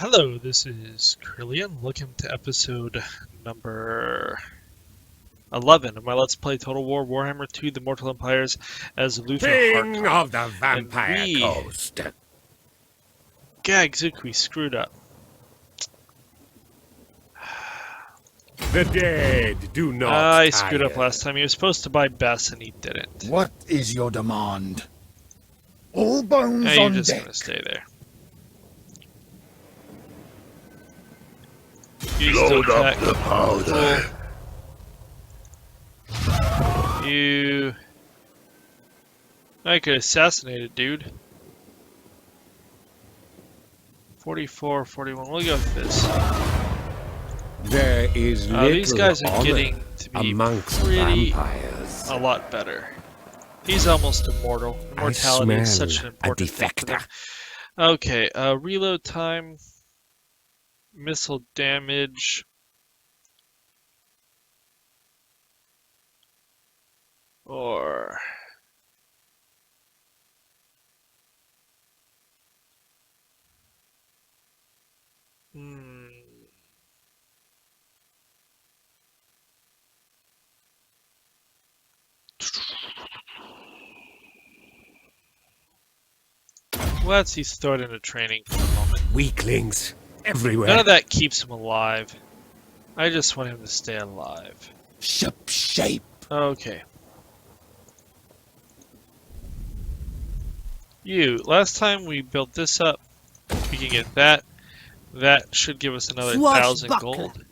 Hello, this is Curlian. Welcome to episode number 11 of my Let's Play Total War Warhammer II The Mortal Empires as Luthor King Harkon. of the Vampire Coast. Gagzook, we screwed up. The dead do not I screwed up tire. last time. He was supposed to buy Bess and he didn't. What is your demand? All bones Now you're on just deck. gonna stay there. You Load still up the powder. You... I could assassinate a dude. 44, 41. We'll go with this. There is little These guys are honor getting to be amongst pretty vampires. a lot better. He's almost immortal. Immortality is such an important thing for them. Okay, reload time, missile damage, or let's see, throw it into training for a moment. Weaklings everywhere. None of that keeps him alive. I just want him to stay alive. Ship shape. Okay. Last time we built this up, we can get that. That should give us another 1,000 gold.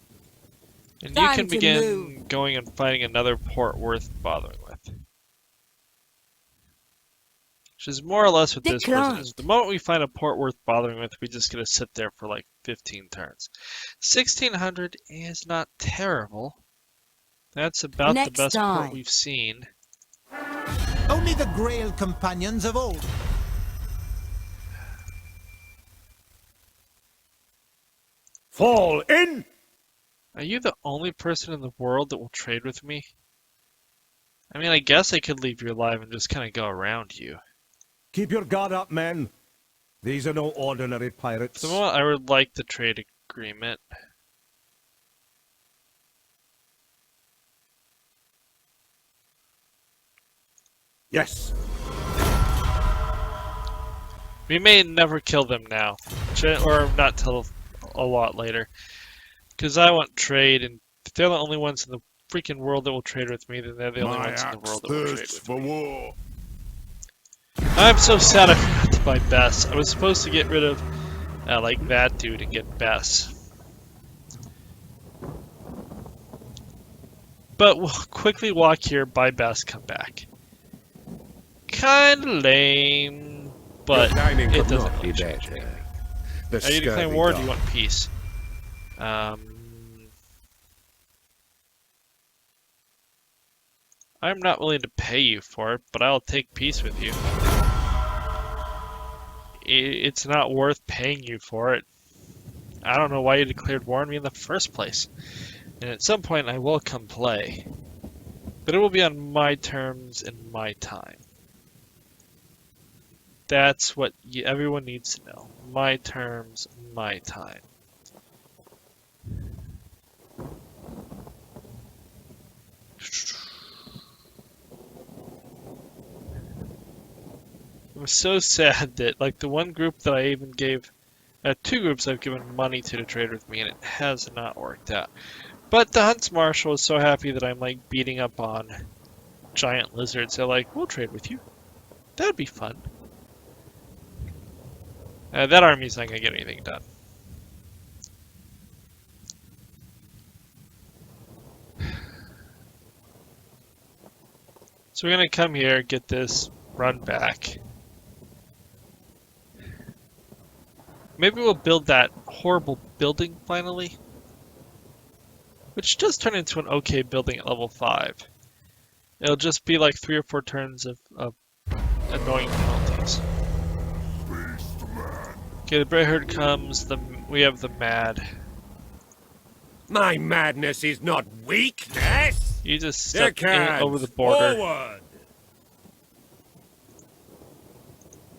And you can begin going and finding another port worth bothering with. Which is more or less what this person is. The moment we find a port worth bothering with, we just get to sit there for like 15 turns. 1,600 is not terrible. That's about the best port we've seen. Only the Grail companions of old. Fall in! Are you the only person in the world that will trade with me? I mean, I guess I could leave you alive and just kind of go around you. Keep your guard up, men. These are no ordinary pirates. So I would like the trade agreement. Yes. We may never kill them now, or not till a lot later, because I want trade, and if they're the only ones in the freaking world that will trade with me, then they're the only ones in the world that will trade with me. War. I'm so sad I forgot to buy Bess. I was supposed to get rid of like that dude and get Bess. But we'll quickly walk here, buy Bess, come back. Kinda lame, but it doesn't really change anything. Are you declaring war or do you want peace? I'm not willing to pay you for it, but I'll take peace with you. It's not worth paying you for it. I don't know why you declared war on me in the first place. And at some point I will come play. But it will be on my terms and my time. That's what everyone needs to know. My terms, my time. I'm so sad that, like, the one group that I even gave, two groups I've given money to trade with me, and it has not worked out. But the Hunts Marshal is so happy that I'm, like, beating up on giant lizards. They're like, we'll trade with you. That'd be fun. That army's not gonna get anything done. So we're gonna come here, get this, run back. Maybe we'll build that horrible building finally. Which does turn into an okay building at level 5. It'll just be like 3 or 4 turns of annoying penalties. Okay, the Brayherd comes, we have the Mad. My madness is not weakness! You just step over the border. Forward.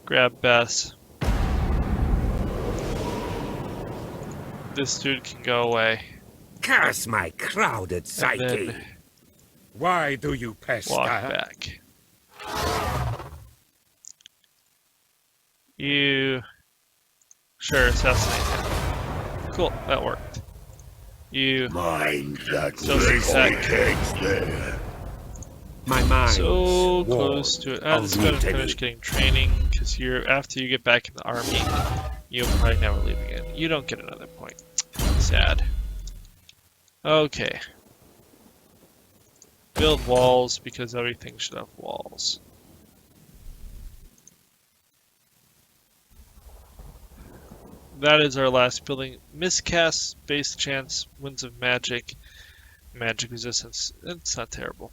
Grab Bess. this dude can go away. Curse my crowded And psyche. then Why do you walk pester? back. You... Sure, assassinate him. Cool, that worked. You... Mind that Still sits back. takes there. My mind. So close to it. Let's go and finish getting training, because after you get back in the army, you'll probably never leave again. You don't get another point. Sad. Okay. Build walls, because everything should have walls. That is our last building. Miscast, base chance, winds of magic, magic resistance. It's not terrible.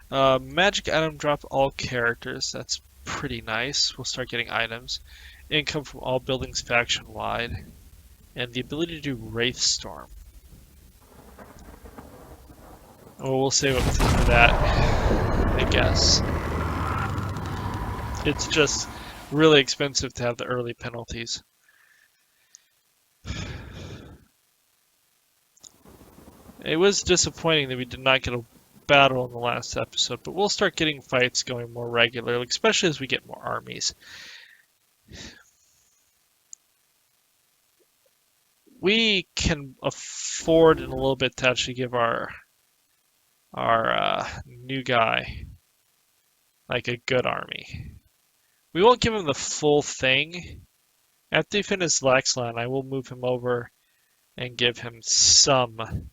Magic item drop all characters. That's pretty nice. We'll start getting items. Income from all buildings faction wide. And the ability to do Wraith Storm. Oh, we'll save up for that, I guess. It's just really expensive to have the early penalties. It was disappointing that we did not get a battle in the last episode, but we'll start getting fights going more regularly, especially as we get more armies. We can afford in a little bit to actually give our new guy like a good army. We won't give him the full thing. After he finishes Laxland, I will move him over and give him some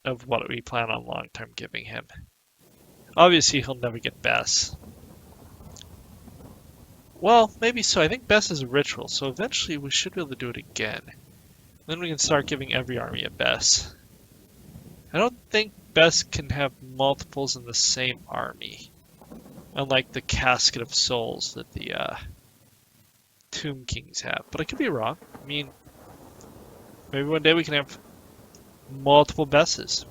of what we plan on long-term giving him. Obviously, he'll never get Bess. Well, maybe so. I think Bess is a ritual, so eventually we should be able to do it again. Then we can start giving every army a Bess. I don't think Bess can have multiples in the same army. Unlike the Casket of Souls that the Tomb Kings have. But I could be wrong. I mean, maybe one day we can have multiple Besses.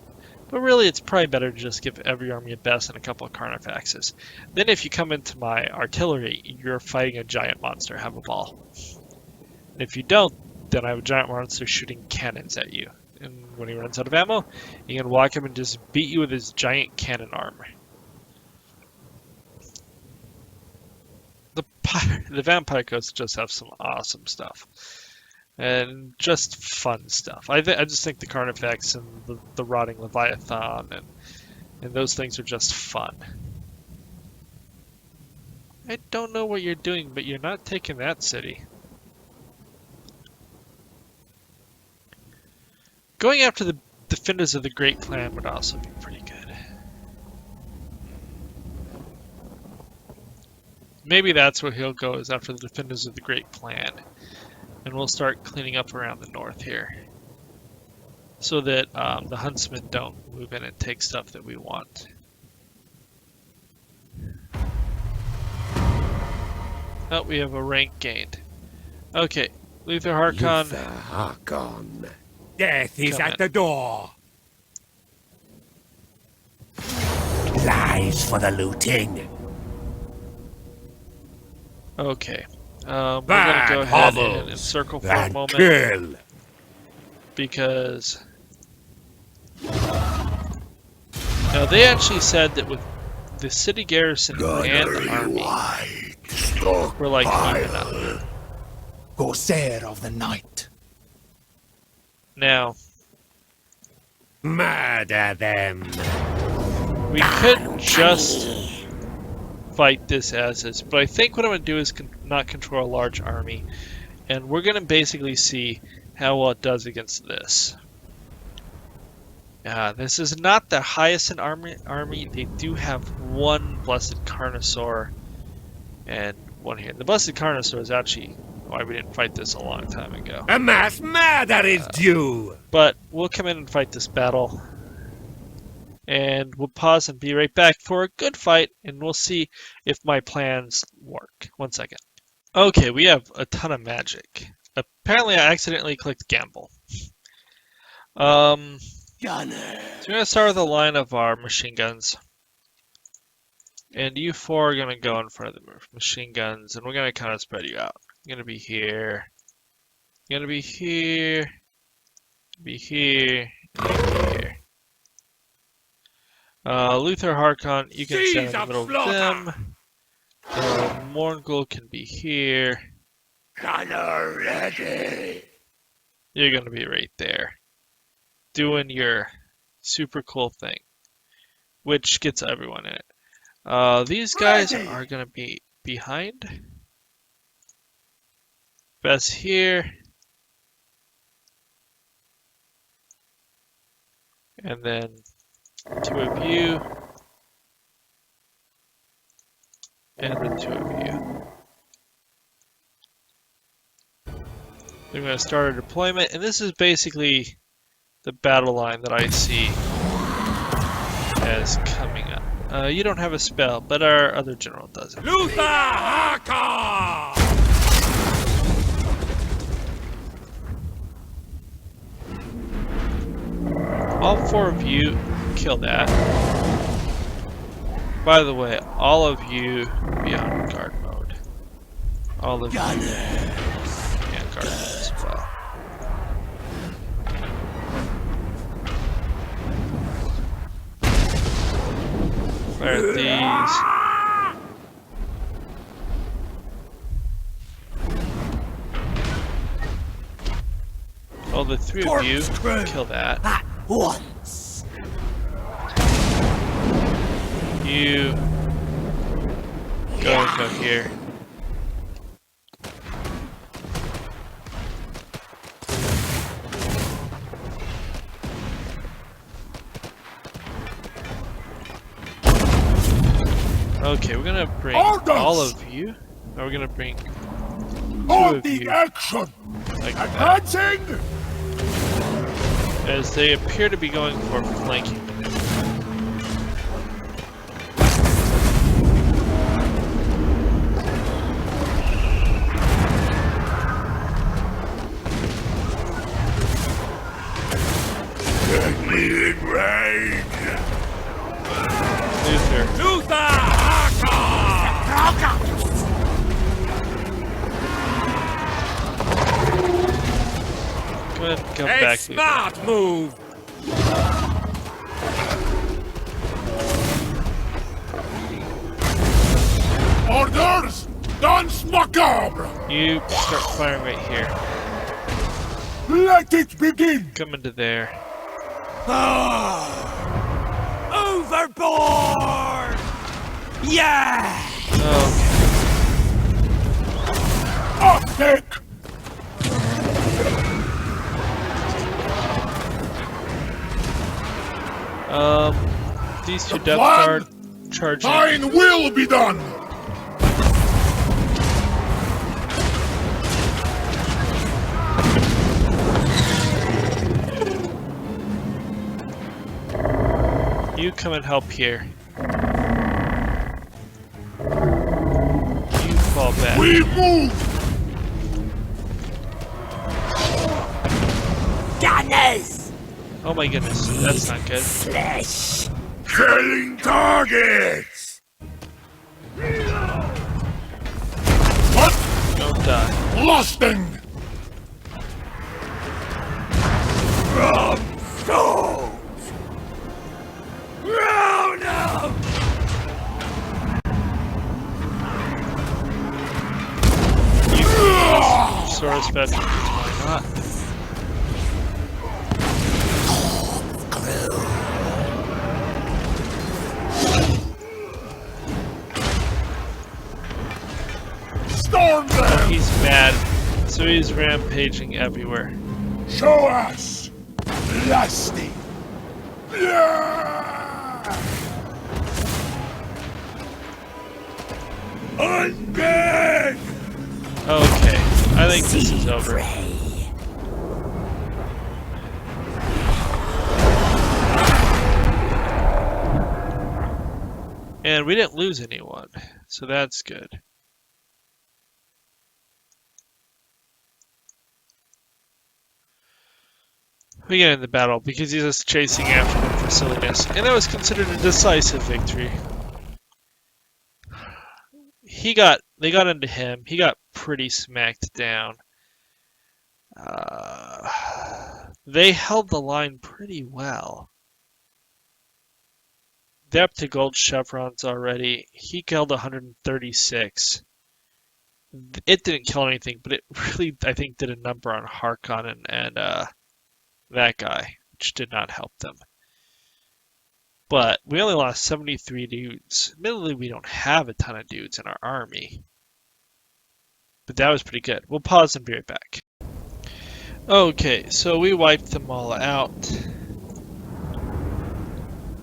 But really, it's probably better to just give every army a Bess and a couple of Carnifexes. Then if you come into my artillery, you're fighting a giant monster. Have a ball. And if you don't, then I have a giant monster shooting cannons at you. And when he runs out of ammo, you can walk him and just beat you with his giant cannon armor. The Vampire Coats just have some awesome stuff. And just fun stuff. I just think the Carnifex and the Rotting Leviathan and those things are just fun. I don't know what you're doing, but you're not taking that city. Going after the Defenders of the Great Plan would also be pretty good. Maybe that's where he'll go, is after the Defenders of the Great Plan. And we'll start cleaning up around the north here. So that the Huntsmen don't move in and take stuff that we want. Oh, we have a rank gained. Okay, Luthor Harkon. Luthor Harkon. Death is Come at in. the door. Lies for the looting. Okay. We're going to Bad go ahead and hovels encircle for a and moment. kill. Because now they actually said that with the city garrison and army, we're like even up. Corsair of the night. Now Murder them. we could just fight this as is, but I think what I'm going to do is not control a large army, and we're going to basically see how well it does against this. This is not the highest in army. They do have one Blessed Carnosaur and one here. The Blessed Carnosaur is actually why we didn't fight this a long time ago. A mass murder is due. But we'll come in and fight this battle. And we'll pause and be right back for a good fight, and we'll see if my plans work. 1 second. Okay, we have a ton of magic. Apparently I accidentally clicked gamble. So we're going to start with a line of our machine guns. And you four are going to go in front of the machine guns, and we're going to kind of spread you out. You're going to be here. You're gonna be here, be here, and be here. Luthor Harkon, you can stand in the middle of them. Morgul can be here. Gunner ready. You're gonna be right there, doing your super cool thing, which gets everyone in it. These guys are gonna be behind. Best here. And then 2 of you. And then 2 of you. They're going to start a deployment, and this is basically the battle line that I see as coming up. You don't have a spell, but our other general does it. Luthor Harkon! All 4 of you kill that. By the way, all of you be on guard mode. All of you be on guard mode as well. Fire these. All the 3 of you kill that. At once. You go here. Okay, we're gonna bring all of you. Now we're gonna bring 2 of you action. like that, Advancing. as they appear to be going for flanking maneuver. Get me in range. Luthor, Luthor Harkon! go ahead and come A back. smart move. Orders! Dance macabre! You start firing right here. Let it begin! Come into there. Overboard! Yeah! Okay. Upkeep! These 2 Death Guard charging. Mine will be done! You come and help here. You fall back. We move! Gunners! Oh my goodness, that's not good. Flesh! Killing targets! What? Don't die. Blasting! From souls! Round up! You Source veterans, why not? Storm Oh, them! he's mad, so he's rampaging everywhere. Show us! Blasting! Undead! Okay, I think this is over. And we didn't lose anyone, so that's good. We get in the battle because he's just chasing after them for silliness, and that was considered a decisive victory. They got into him. He got pretty smacked down. They held the line pretty well. They're up to gold chevrons already. He killed 136. It didn't kill anything, but it really, I think, did a number on Harkon and that guy, which did not help them. But we only lost 73 dudes. Admittedly, we don't have a ton of dudes in our army. But that was pretty good. We'll pause and be right back. Okay, so we wiped them all out.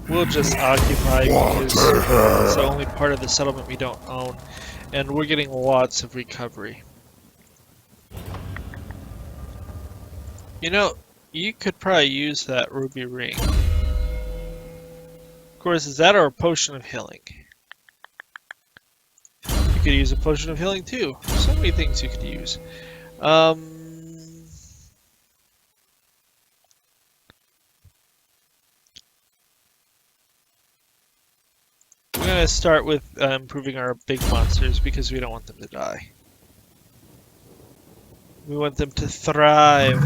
We'll just occupy because it's the only part of the settlement we don't own. And we're getting lots of recovery. You know, you could probably use that ruby ring. Of course, is that or a potion of healing? You could use a potion of healing too. So many things you could use. We're going to start with improving our big monsters because we don't want them to die. We want them to thrive.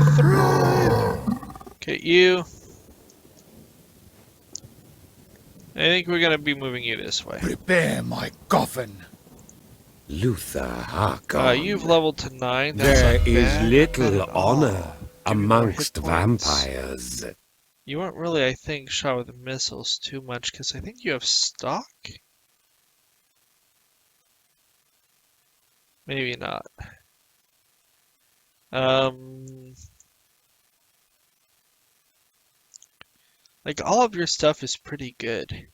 Okay, you. I think we're going to be moving you this way. Prepare my coffin. Luthor Harkon. You've leveled to 9. That's There not is bad. little Not bad at all. honor Give me more amongst hit points. vampires. You weren't really, I think, shot with the missiles too much because I think you have stock. Maybe not. Like all of your stuff is pretty good.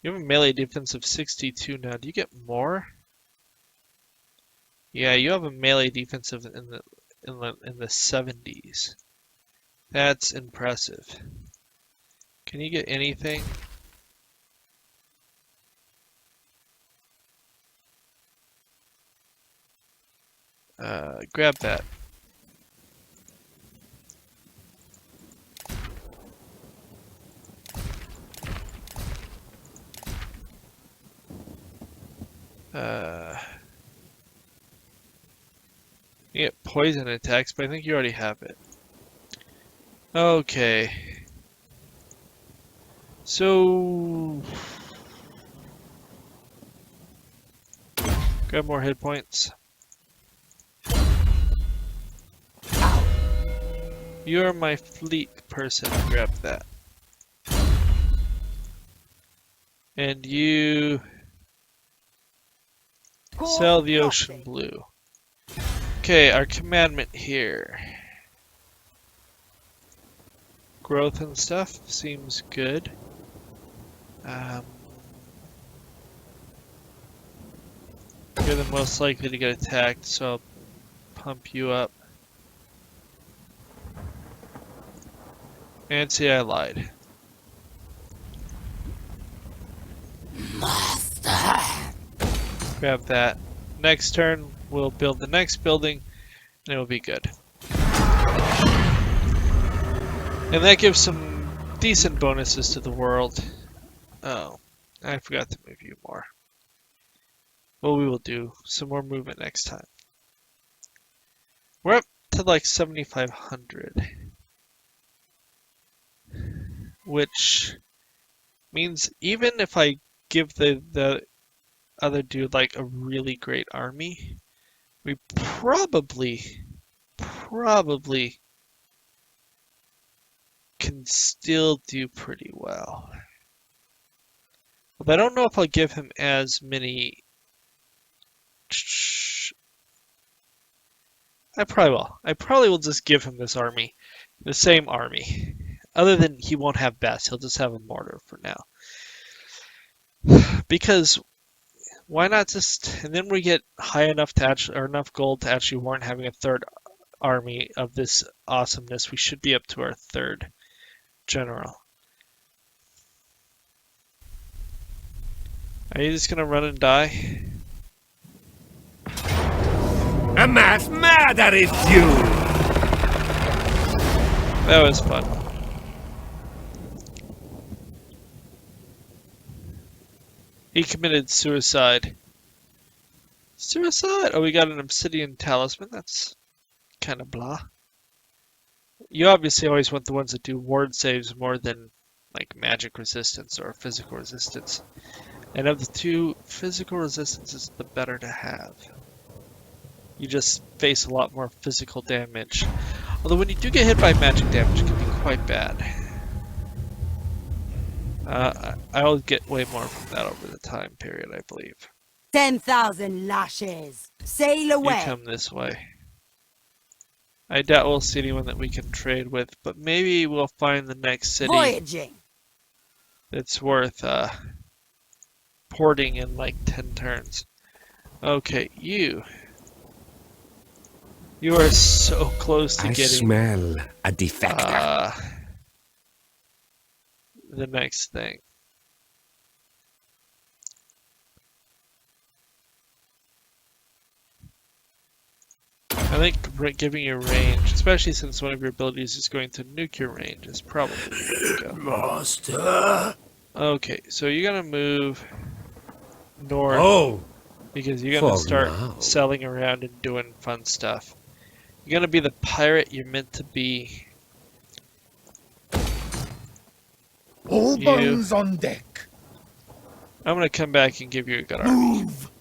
You have a melee defense of 62 now. Do you get more? Yeah, you have a melee defense of in the 70s. That's impressive. Can you get anything? Grab that. You get poison attacks, but I think you already have it. Okay. So grab more hit points. You're my fleet person. Grab that. And you sell the ocean blue. Okay, our commandment here. Growth and stuff seems good. You're the most likely to get attacked, so I'll pump you up. And see, I lied. Grab that. Next turn, we'll build the next building, and it will be good. And that gives some decent bonuses to the world. Oh, I forgot to move you more. Well, we will do some more movement next time. We're up to like 7,500. Which means even if I give the other dude like a really great army, we probably can still do pretty well. But I don't know if I'll give him as many. I probably will. I probably will just give him this army, the same army. Other than he won't have best, he'll just have a mortar for now. Because why not just, and then we get high enough to actually, or enough gold to actually warrant having a third army of this awesomeness. We should be up to our third general. Are you just gonna run and die? A mass murder is due! That was fun. He committed suicide. Suicide? Oh, we got an obsidian talisman. That's kind of blah. You obviously always want the ones that do ward saves more than like magic resistance or physical resistance. And of the two, physical resistance is the better to have. You just face a lot more physical damage. Although when you do get hit by magic damage, it can be quite bad. I'll get way more from that over the time period, I believe. 10,000 lashes. Sail You away. come this way. I doubt we'll see anyone that we can trade with, but maybe we'll find the next city Voyaging. that's worth porting in like 10 turns. Okay, you are so close to I getting smell a defector. the next thing. I think giving you range, especially since one of your abilities is going to nuke range, is probably the way to go. Master. Okay, so you're gonna move north Oh, because you're gonna for start now. selling around and doing fun stuff. You're gonna be the pirate you're meant to be. All You- bones on deck. I'm gonna come back and give you a good army. Move.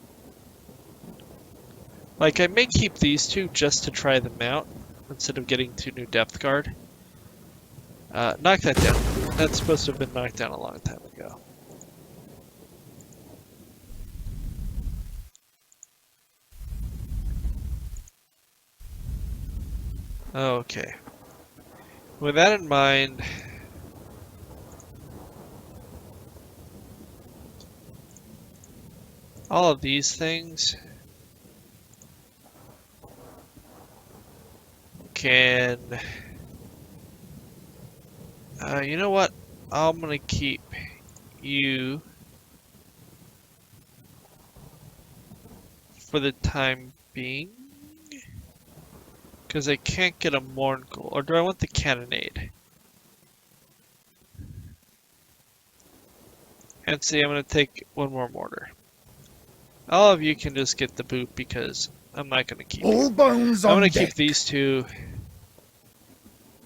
Like, I may keep these two just to try them out, instead of getting 2 new depth guard. Knock that down. That's supposed to have been knocked down a long time ago. Okay. With that in mind, all of these things can, you know what? I'm gonna keep you for the time being, because I can't get a Mournful. Or do I want the Cannonade? And see, I'm gonna take one more mortar. All of you can just get the boot because I'm not gonna keep you. All bones on I'm gonna deck. keep these two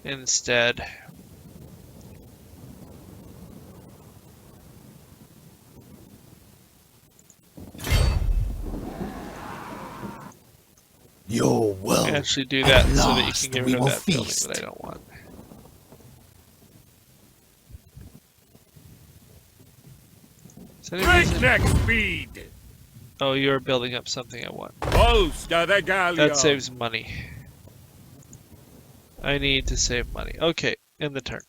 instead. Your will. Actually do that At so that you last can get we rid of will that building feast. that I don't want. Is that any reason- breakneck speed. Oh, you're building up something I want. Bolster the galleon. That saves money. I need to save money. Okay, end the turn.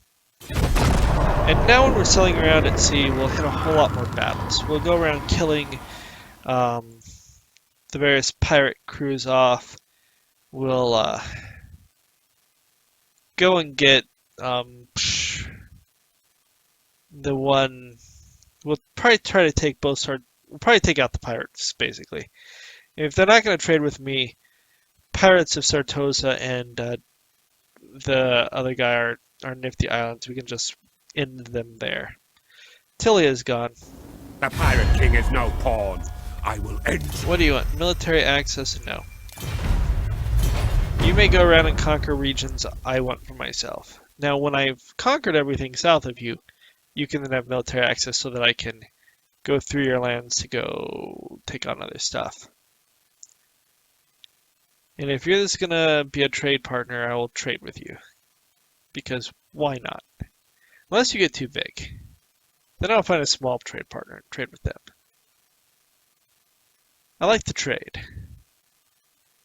And now when we're sailing around at sea, we'll hit a whole lot more battles. We'll go around killing the various pirate crews off. We'll go and get the one. We'll probably try to take both sides. We'll probably take out the pirates, basically. If they're not going to trade with me, Pirates of Sartosa and the other guy are Nifty Islands. We can just end them there. Tilia's gone. The pirate king is no pawn. I will end. What do you want? Military access? No. You may go around and conquer regions I want for myself. Now, when I've conquered everything south of you, you can then have military access so that I can go through your lands to go take on other stuff. And if you're just gonna be a trade partner, I will trade with you. Because why not? Unless you get too big. Then I'll find a small trade partner and trade with them. I like to trade.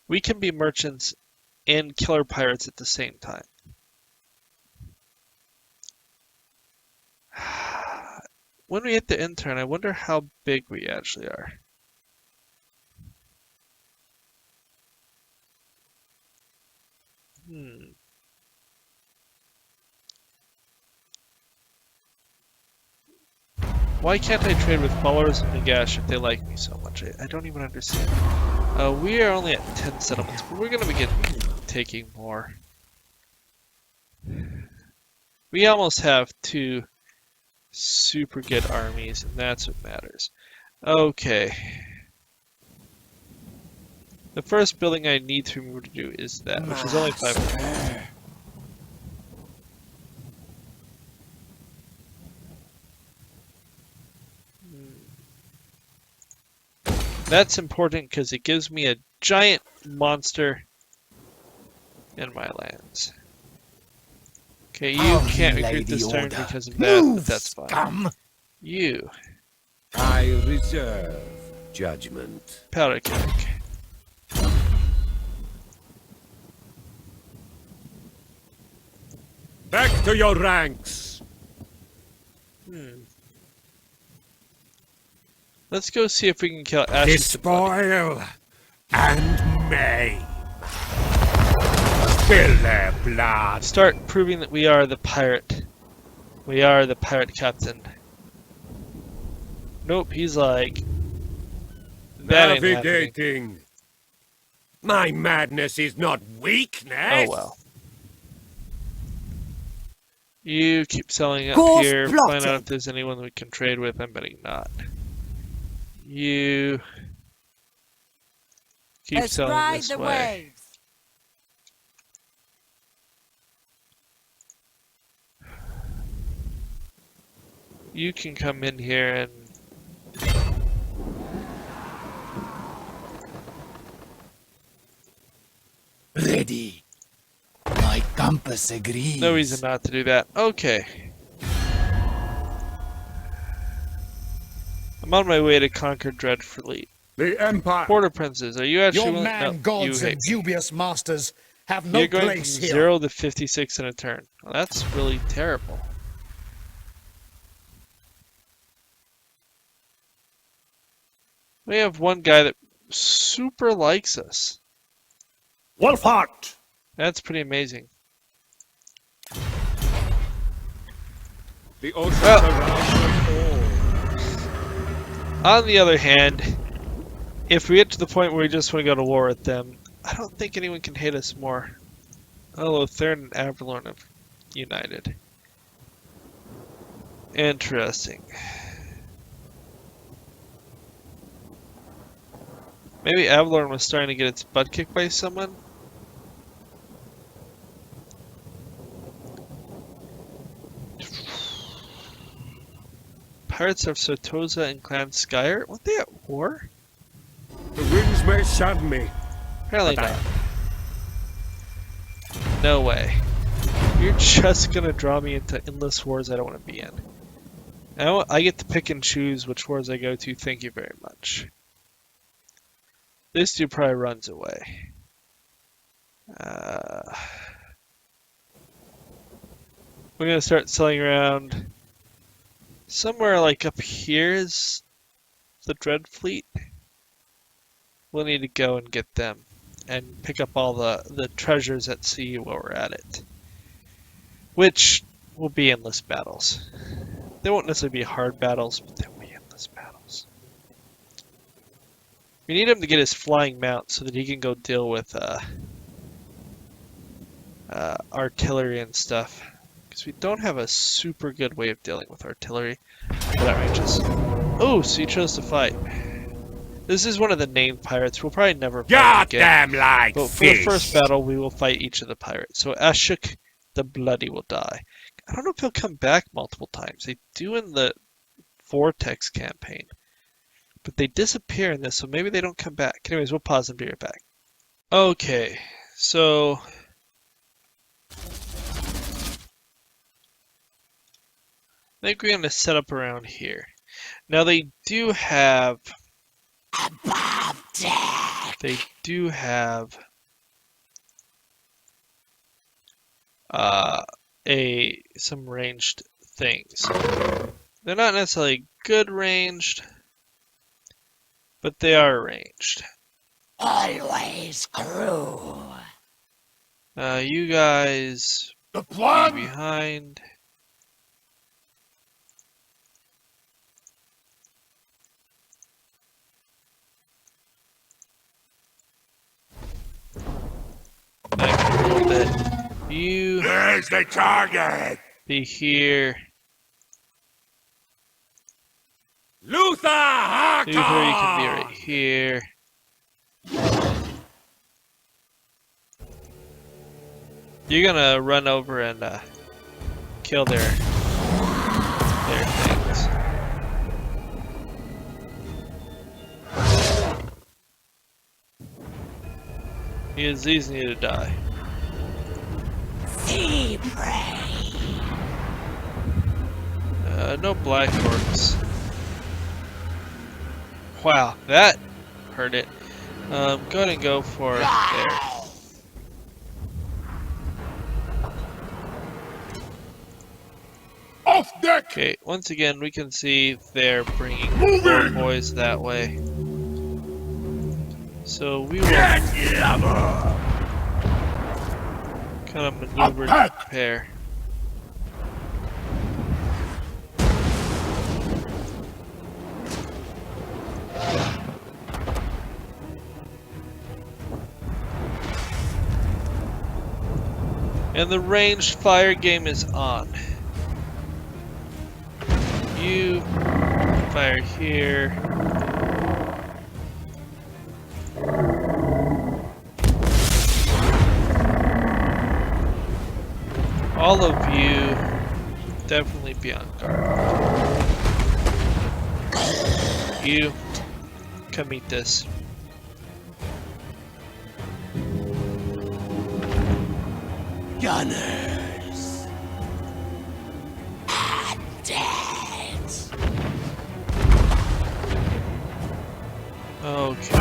We can be merchants and killer pirates at the same time. When we hit the end turn, I wonder how big we actually are. Why can't I trade with followers and Nagash if they like me so much? I don't even understand. We are only at 10 settlements, but we're going to begin taking more. We almost have 2 super good armies, and that's what matters. Okay. The first building I need to remember to do is that, which is only 500. That's important because it gives me a giant monster in my lands. Okay, you I'll can't relay recruit this the turn order. because of that, Move, but that's fine. scum. You, I reserve judgment. powder keg. Back to your ranks. Let's go see if we can kill Ashes. Despoil and maim. Spill their blood. Start proving that we are the pirate. We are the pirate captain. Nope, he's like... That ain't happening. Navigating. My madness is not weakness. Oh well. You keep selling up Course here, plotted. find out if there's anyone we can trade with. I'm betting not. You keep selling Astride this the way. waves. You can come in here and Ready. My compass agrees. no reason not to do that. Okay. I'm on my way to conquer Dreadfleet. The Empire. Border Princes, are you actually Your willing? man No, gods you and hate. dubious masters have no You're going place from here. 0 to 56 in a turn. Well, that's really terrible. We have one guy that super likes us. Wolfheart! That's pretty amazing. The ocean Well- surrounds us On the other hand, if we get to the point where we just want to go to war with them, I don't think anyone can hate us more. Oh, Luthor and Avalorn have united. Interesting. Maybe Avalorn was starting to get its butt kicked by someone? Pirates of Sotosa and Clan Skyer? Weren't they at war? all. The winds may shun me. Apparently not. No way. You're just gonna draw me into endless wars I don't want to be in. Now I get to pick and choose which wars I go to. Thank you very much. This dude probably runs away. We're gonna start selling around. Somewhere like up here is the Dread Fleet. We'll need to go and get them and pick up all the treasures at sea while we're at it. Which will be endless battles. They won't necessarily be hard battles, but they'll be endless battles. We need him to get his flying mount so that he can go deal with artillery and stuff. Because we don't have a super good way of dealing with artillery for that ranges. Oh, so you chose to fight. This is one of the named pirates. We'll probably never fight again. Goddamn like But for fish. the first battle, we will fight each of the pirates. So Ashok the Bloody will die. I don't know if he'll come back multiple times. They do in the Vortex campaign. But they disappear in this, so maybe they don't come back. Anyways, we'll pause and be right back. Okay, so... I think we're going to set up around here. Now they do have... They do have... some ranged things. They're not necessarily good ranged, but they are ranged. Always crew. You guys The be plan. behind. Back a little bit. You There's the target. be here. Luthor Luthor, you can be right here. You're gonna run over and kill their things. These need to die. Sea prey. No black orcs. Wow, that hurt it. Go ahead and go for there. Off deck! Okay, once again, we can see they're bringing more boys that way. So we will kind of maneuver to prepare. And the ranged fire game is on. You fire here. All of you definitely be on guard. You come meet this. Gunners. And dead. Okay.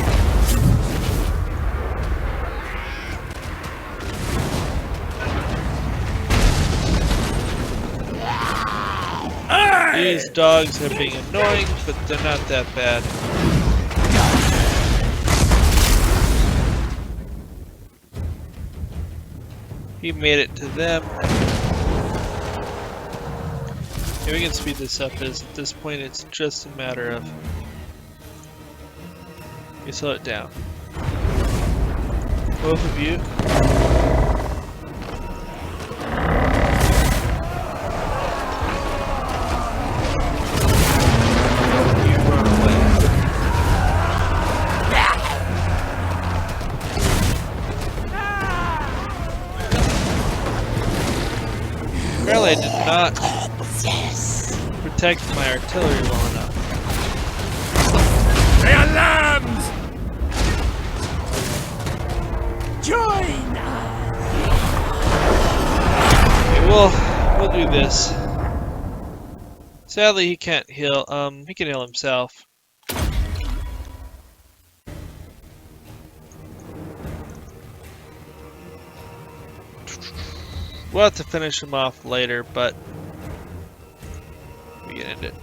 These dogs are being annoying, but they're not that bad. He made it to them. Okay, we can speed this up, as at this point it's just a matter of... You slow it down. Both of you. Apparently I did not protect my artillery well enough. They are lambs! Join Okay, we'll do this. Sadly, he can't heal. He can heal himself. We'll have to finish him off later, but we can end it.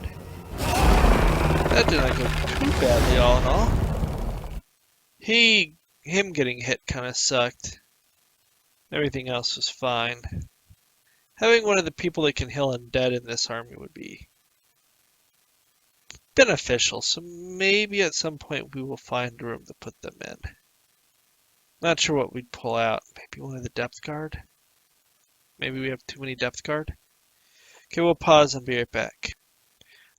That did not go too badly, all in all. Him getting hit kind of sucked. Everything else was fine. Having one of the people that can heal undead in this army would be beneficial, so maybe at some point we will find room to put them in. Not sure what we'd pull out. Maybe one of the depth guard? Maybe we have too many depth guard? Okay, we'll pause and be right back.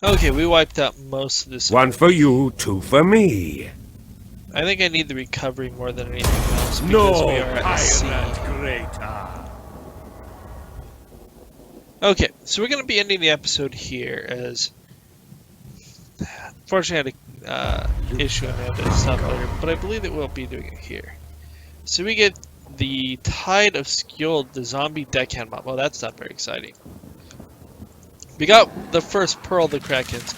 Okay, we wiped out most of this. One for you, two for me. I think I need the recovery more than anything else because we are at sea. Greater. Okay, so we're going to be ending the episode here as unfortunately I had an issue and I had to stop earlier, but I believe that we'll be doing it here. So we get the Tide of Skjold, the zombie deckhand mob. Well, that's not very exciting. We got the first Pearl of the Krakens.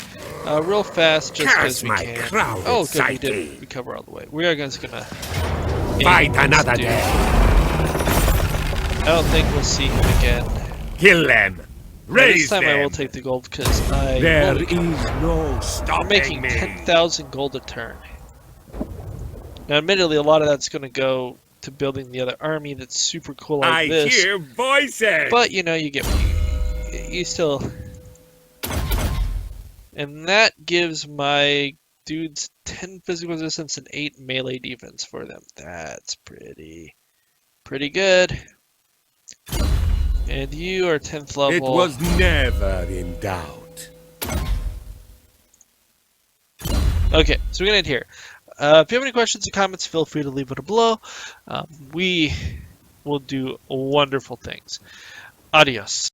Real fast, just because we can. Oh, good, we did recover all the way. We are just gonna fight another day. I don't think we'll see him again. Kill them. Raise this time them. I will take the gold because There is no I'm stopping making me. 10,000 gold a turn. Now, admittedly, a lot of that's going to go to building the other army that's super cool like I this. hear voices. But you know, you get you still. And that gives my dudes 10 physical resistance and 8 melee defense for them. That's pretty good. And you are 10th level. It was never in doubt. So we're going to end here. If you have any questions or comments, feel free to leave it below. We will do wonderful things. Adios.